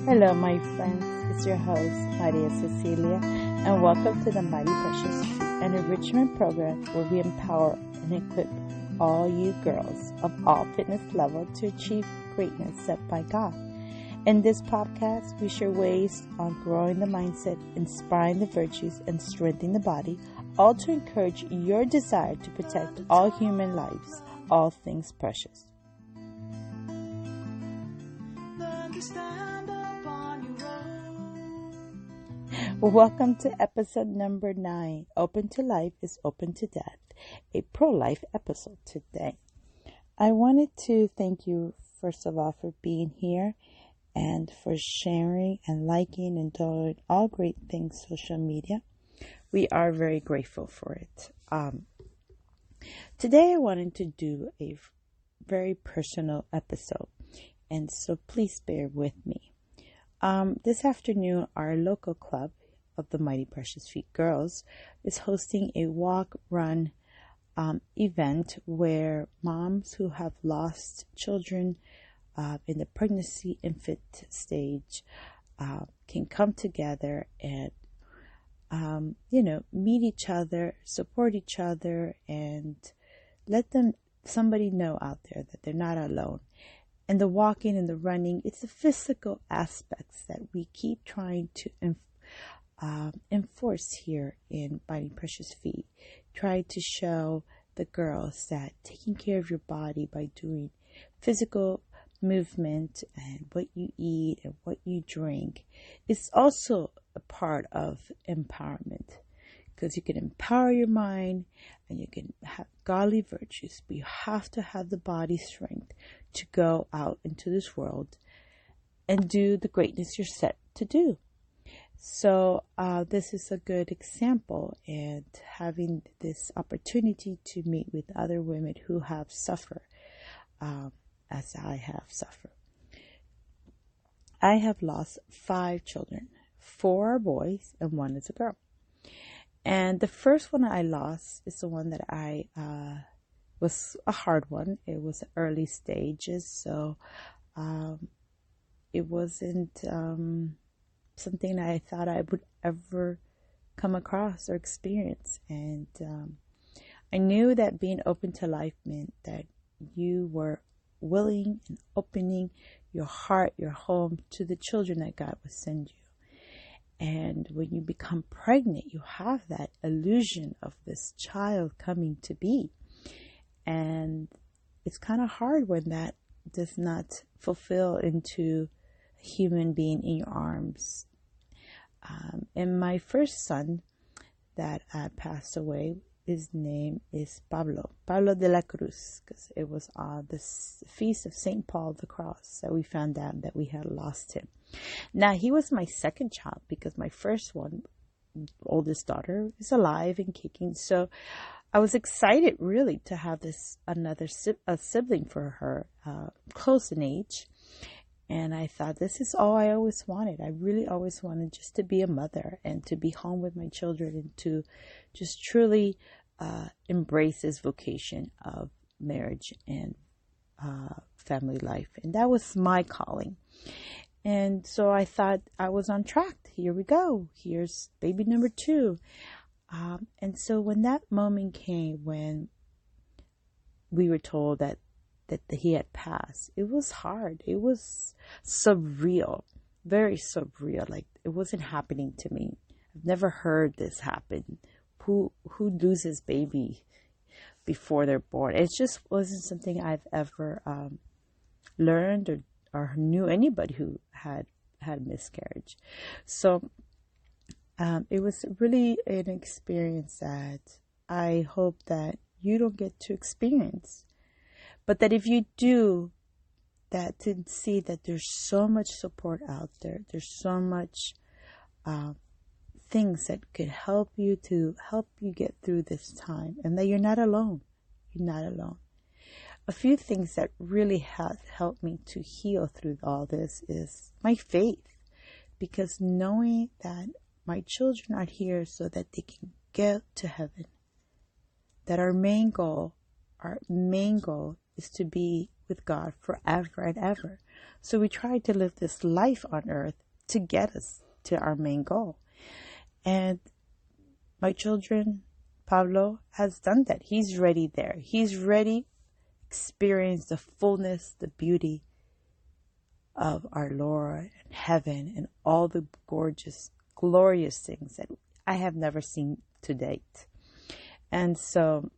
Hello, my friends. It's your host, Maria Cecilia, and welcome to the Mighty Precious Feet, an enrichment program where we empower and equip all you girls of all fitness levels to achieve greatness set by God. In this podcast, we share ways on growing the mindset, inspiring the virtues, and strengthening the body, all to encourage your desire to protect all human lives, all things precious. Welcome to episode number 9. Open to Life is Open to Death, a pro-life episode today. I wanted to thank you, first of all, for being here and for sharing and liking and doing all great things social media. We are very grateful for it. Today I wanted to do a very personal episode, and so please bear with me. This afternoon, our local club of the Mighty Precious Feet Girls is hosting a walk-run event where moms who have lost children in the pregnancy infant stage can come together and meet each other, support each other, and let somebody know out there that they're not alone. And the walking and the running, it's the physical aspects that we keep trying to enforce here in Mighty Precious Feet. Try to show the girls that taking care of your body by doing physical movement and what you eat and what you drink is also a part of empowerment, because you can empower your mind and you can have godly virtues, but you have to have the body strength to go out into this world and do the greatness you're set to do. So this is a good example, and having this opportunity to meet with other women who have suffered as I have suffered. I have lost 5 children. 4 are boys and 1 is a girl. And the first one I lost is the one that I was a hard one. It was early stages, so it wasn't something I thought I would ever come across or experience. And I knew that being open to life meant that you were willing and opening your heart, your home to the children that God would send you. And when you become pregnant, you have that illusion of this child coming to be. And it's kind of hard when that does not fulfill into a human being in your arms. And my first son that passed away, his name is Pablo de la Cruz, because it was on the feast of St. Paul the Cross that we found out that we had lost him. Now, he was my second child because my first one, oldest daughter, is alive and kicking. So I was excited really to have another sibling for her, close in age. And I thought, this is all I always wanted. I really always wanted just to be a mother and to be home with my children and to just truly embrace this vocation of marriage and family life. And that was my calling. And so I thought I was on track. Here we go. Here's baby number 2. And so when that moment came, when we were told that he had passed, it was hard. It was surreal, very surreal. Like, it wasn't happening to me. I've never heard this happen. Who loses baby before they're born? It just wasn't something I've ever learned or knew anybody who had miscarriage. So it was really an experience that I hope that you don't get to experience. But that if you do, that to see that there's so much support out there. There's so much things that could help you get through this time, and that you're not alone. You're not alone. A few things that really have helped me to heal through all this is my faith, because knowing that my children are here so that they can get to heaven, that our main goal is to be with God forever and ever. So we try to live this life on earth to get us to our main goal. And my children, Pablo, has done that. He's ready there. He's ready to experience the fullness, the beauty of our Lord and heaven and all the gorgeous, glorious things that I have never seen to date. And so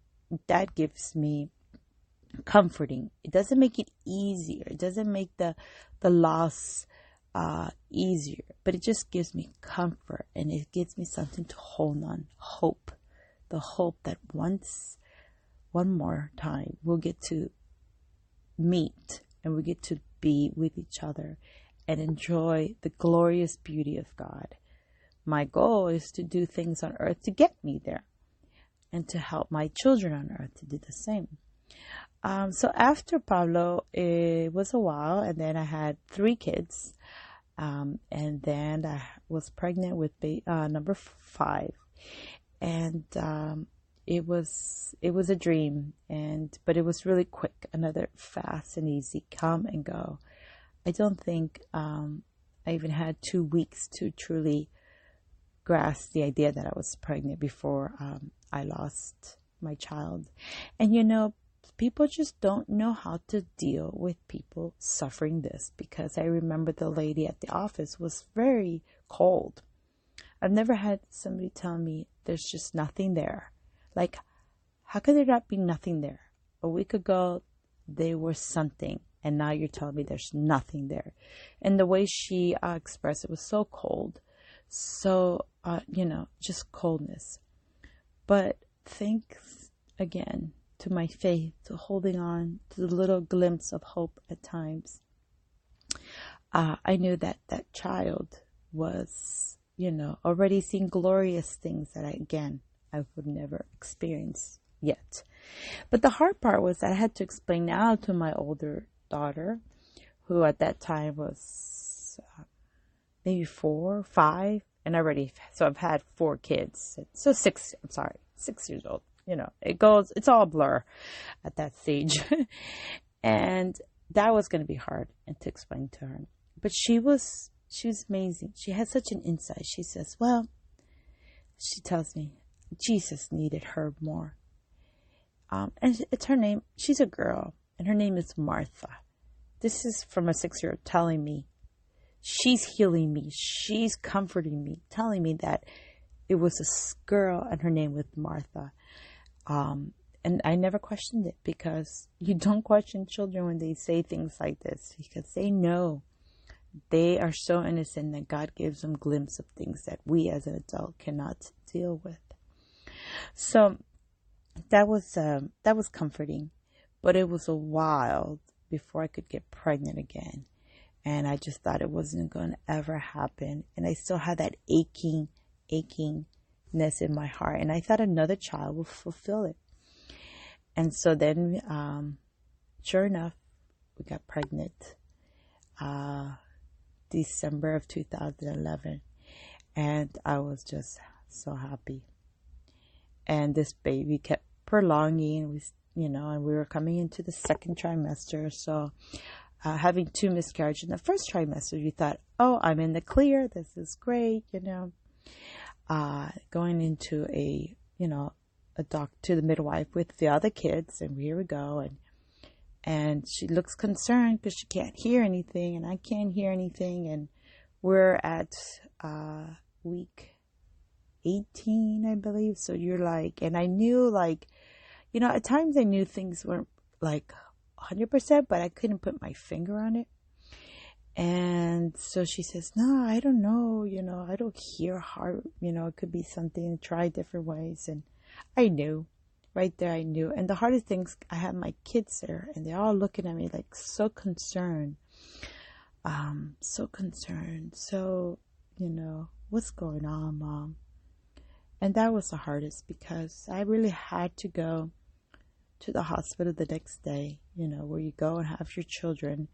that gives me comforting. It doesn't make it easier. It doesn't make the loss easier, but it just gives me comfort, and it gives me something to hold on. Hope. The hope that one more time we'll get to meet and we get to be with each other and enjoy the glorious beauty of God. My goal is to do things on earth to get me there and to help my children on earth to do the same. So after Pablo, it was a while, and then I had 3 kids, and then I was pregnant with number 5, and it was a dream, but it was really quick, another fast and easy come and go. I don't think I even had 2 weeks to truly grasp the idea that I was pregnant before I lost my child. And people just don't know how to deal with people suffering this, because I remember the lady at the office was very cold. I've never had somebody tell me there's just nothing there. Like, how could there not be nothing there? A week ago, there was something, and now you're telling me there's nothing there. And the way she expressed it was so cold. So, just coldness. But thanks again to my faith, to holding on to the little glimpse of hope at times. I knew that child was, already seeing glorious things that I would never experience yet. But the hard part was that I had to explain now to my older daughter, who at that time was maybe 4, 5, and so I've had 4 kids. So 6 years old. It's all a blur at that stage. And that was going to be hard and to explain to her. But she was amazing. She had such an insight. She says, she tells me, Jesus needed her more. And it's her name. She's a girl, and her name is Martha. This is from a 6-year-old telling me, she's healing me. She's comforting me, telling me that it was a girl and her name was Martha. And I never questioned it, because you don't question children when they say things like this, because they know they are so innocent that God gives them glimpses of things that we as an adult cannot deal with. So that was comforting, but it was a while before I could get pregnant again. And I just thought it wasn't going to ever happen. And I still had that achingness in my heart. And I thought another child would fulfill it. And so then, sure enough, we got pregnant, December of 2011. And I was just so happy. And this baby kept prolonging, and we were coming into the 2nd trimester. So, having 2 miscarriages in the 1st trimester, you thought, oh, I'm in the clear. This is great, going into to the midwife with the other kids, and here we go. And she looks concerned because she can't hear anything, and I can't hear anything. And we're at week 18, I believe. So you're like, and I knew at times I knew things weren't 100%, but I couldn't put my finger on it. And so she says, no, I don't know, I don't hear heart, it could be something, try different ways. And I knew, right there, I knew. And the hardest things, I had my kids there, and they're all looking at me so concerned, so, what's going on, Mom? And that was the hardest, because I really had to go to the hospital the next day, where you go and have your children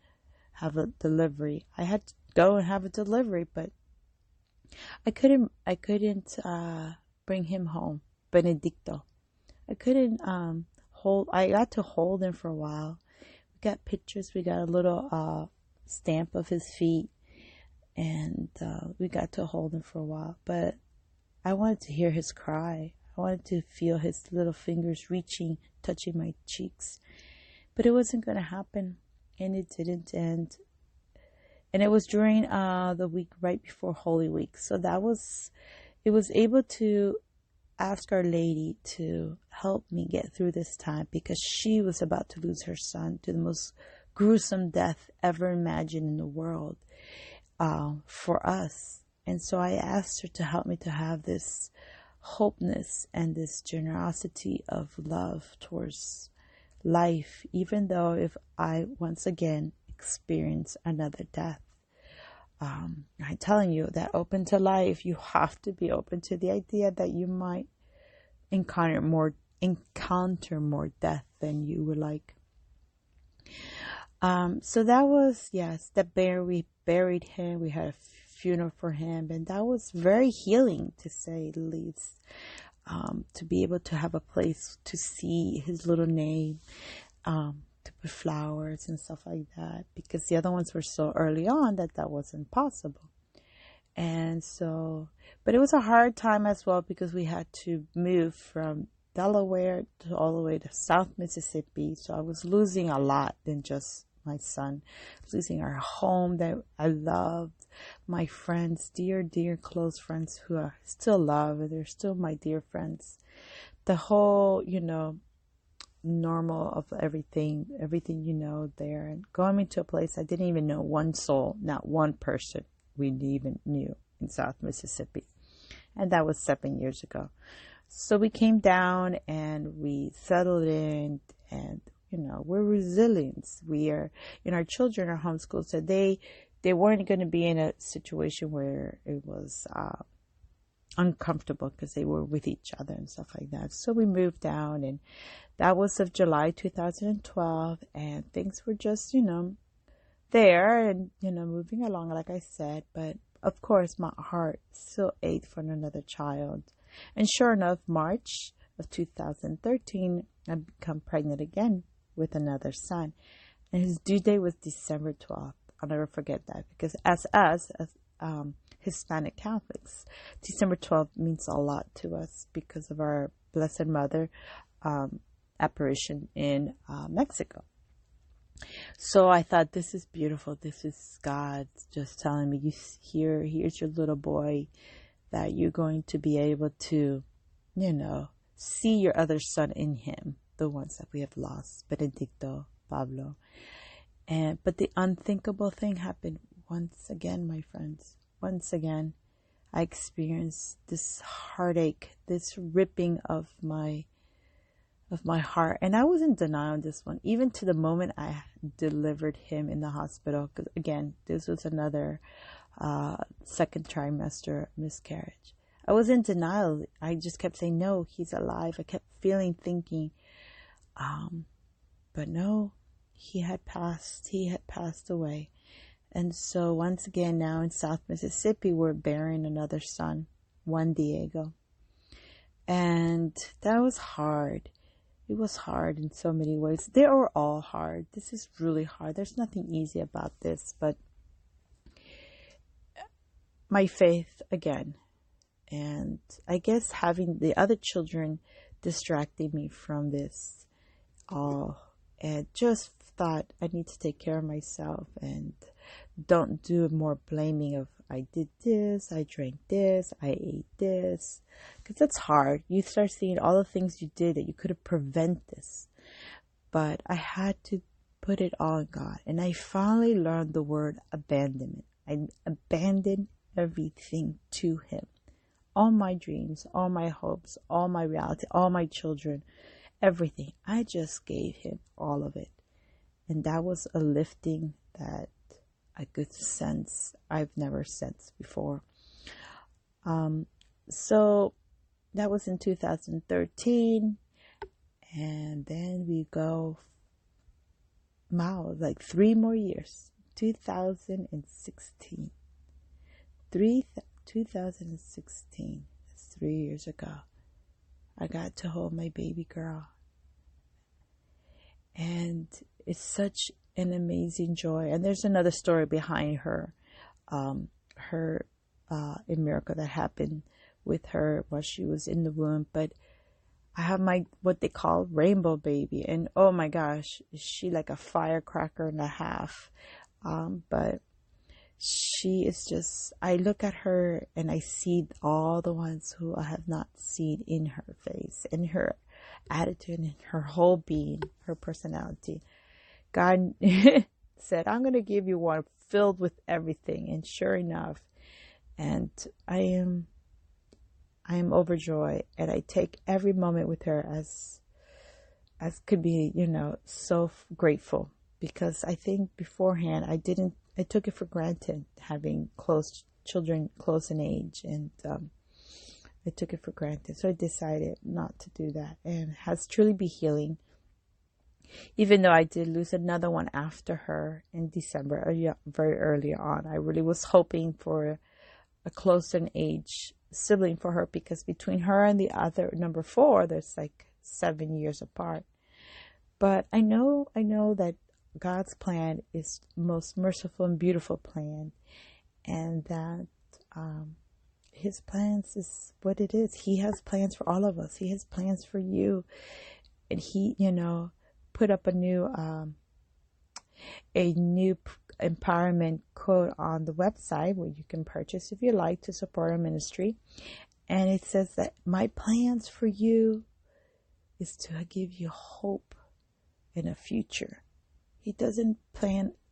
have a delivery. I had to go and have a delivery, but I couldn't bring him home, Benedicto. I couldn't I got to hold him for a while. We got pictures. We got a little stamp of his feet, and we got to hold him for a while. But I wanted to hear his cry. I wanted to feel his little fingers reaching, touching my cheeks. But it wasn't going to happen, and it didn't. And it was during the week right before Holy Week. So it was able to ask Our Lady to help me get through this time, because she was about to lose her son to the most gruesome death ever imagined in the world for us. And so I asked her to help me to have this hopeness and this generosity of love towards life, even though if I once again experience another death. I'm telling you that open to life, you have to be open to the idea that you might encounter more death than you would like. So that was, yes, we buried him. We had a funeral for him, and that was very healing, to say the least. To be able to have a place to see his little name, to put flowers and stuff like that, because the other ones were so early on that wasn't possible. And so, but it was a hard time as well, because we had to move from Delaware to all the way to South Mississippi. So I was losing a lot than just my son, losing our home that I loved, my friends, dear, close friends who I still love. They're still my dear friends. The whole, normal of everything there, and going into a place I didn't even know one soul, not one person we even knew in South Mississippi. And that was 7 years ago. So we came down and we settled in, and we're resilient. We are, our children are homeschooled, so they weren't going to be in a situation where it was uncomfortable, because they were with each other and stuff like that. So we moved down, and that was of July 2012, and things were just, there and, moving along, like I said. But of course, my heart still ached for another child. And sure enough, March of 2013, I become pregnant again with another son. And his due date was December 12th. I'll never forget that, because as Hispanic Catholics, December 12th means a lot to us because of our Blessed Mother apparition in Mexico. So I thought, this is beautiful. This is God just telling me, here's your little boy, that you're going to be able to, see your other son in him, the ones that we have lost, Benedicto, Pablo. But the unthinkable thing happened once again, my friends. Once again, I experienced this heartache, this ripping of my heart. And I was in denial on this one, even to the moment I delivered him in the hospital. Because again, this was another second trimester miscarriage. I was in denial. I just kept saying, no, he's alive. I kept thinking, but no, he had passed away. And so once again, now in South Mississippi, we're bearing another son, Juan Diego. And that was hard. It was hard in so many ways. They were all hard. This is really hard. There's nothing easy about this, but my faith again. And I guess having the other children distracting me from this all, and just thought I need to take care of myself and don't do more blaming of I did this, I drank this, I ate this, because that's hard. You start seeing all the things you did that you could have prevented this. But I had to put it all on God, and I finally learned the word abandonment. I abandoned everything to Him. All my dreams, all my hopes, all my reality, all my children, everything. I just gave Him all of it. And that was a lifting that I could sense I've never sensed before. So that was in 2013. And then we go, wow, like 3 more years. 2016. 2016. That's 3 years ago. I got to hold my baby girl. And it's such an amazing joy. And there's another story behind her, a miracle that happened with her while she was in the womb. But I have my, what they call rainbow baby. And oh my gosh, is she like a firecracker and a half. But she is just, I look at her and I see all the ones who I have not seen in her face, in her attitude, in her whole being, her personality. God said, I'm going to give you one filled with everything. And sure enough, and I am overjoyed, and I take every moment with her as could be, so grateful, because I think beforehand I took it for granted having children close in age, and I took it for granted. So I decided not to do that, and it has truly been healing. Even though I did lose another one after her in December, very early on. I really was hoping for a closer in age sibling for her, because between her and the other, number 4, there's like 7 years apart. But I know that God's plan is most merciful and beautiful plan, and that His plans is what it is. He has plans for all of us. He has plans for you, and He, put up a new empowerment quote on the website, where you can purchase if you like to support our ministry. And it says that my plans for you is to give you hope and a future. He doesn't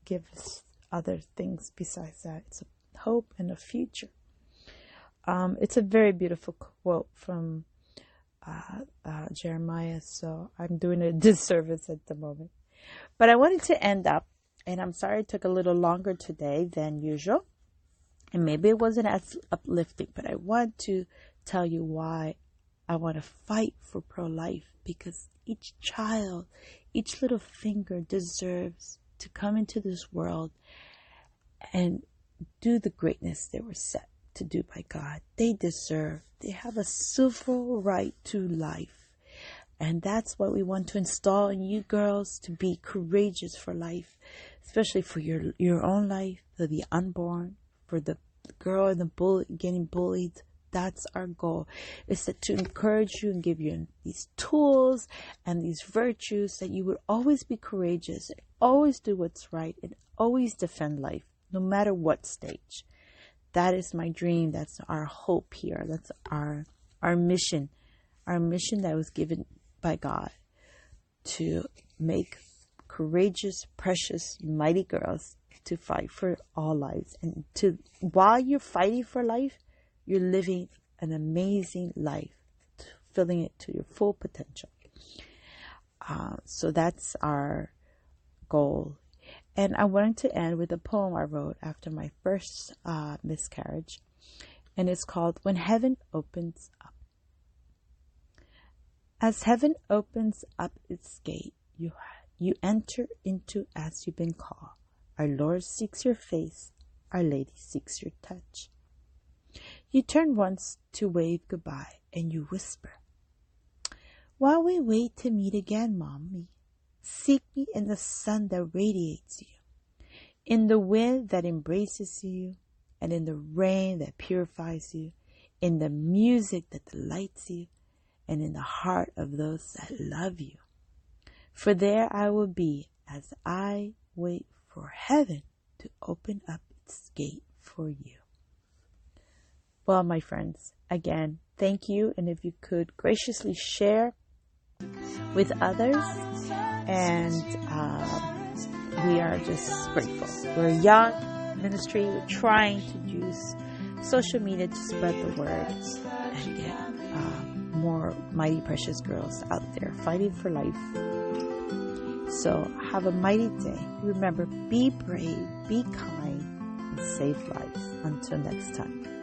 give us other things besides that. It's a hope and a future. It's a very beautiful quote from Jeremiah, so I'm doing a disservice at the moment. But I wanted to end up, and I'm sorry it took a little longer today than usual, and maybe it wasn't as uplifting, but I want to tell you why I want to fight for pro-life, because each child, each little finger deserves to come into this world and do the greatness they were set to do by God. They have a civil right to life. And that's what we want to install in you girls, to be courageous for life, especially for your own life, for the unborn, for the girl and the getting bullied. That's our goal, is to encourage you and give you these tools and these virtues, that you would always be courageous, and always do what's right, and always defend life, no matter what stage. That is my dream. That's our hope here. That's our mission. Our mission that was given by God, to make courageous, precious, mighty girls, to fight for all lives. And while you're fighting for life, you're living an amazing life, filling it to your full potential. So that's our goal. And I wanted to end with a poem I wrote after my first miscarriage. And it's called When Heaven Opens Up. As heaven opens up its gate, you enter into as you've been called. Our Lord seeks your face, Our Lady seeks your touch. You turn once to wave goodbye, and you whisper, while we wait to meet again, Mommy, seek me in the sun that radiates you, in the wind that embraces you, and in the rain that purifies you, in the music that delights you, and in the heart of those that love you. For there I will be as I wait for heaven to open up its gate for you. Well, my friends, again, thank you. And if you could graciously share with others, and we are just grateful. We're a young ministry. We're trying to use social media to spread the word and get more mighty, precious girls out there fighting for life. So have a mighty day. Remember, be brave, be kind, and save lives. Until next time.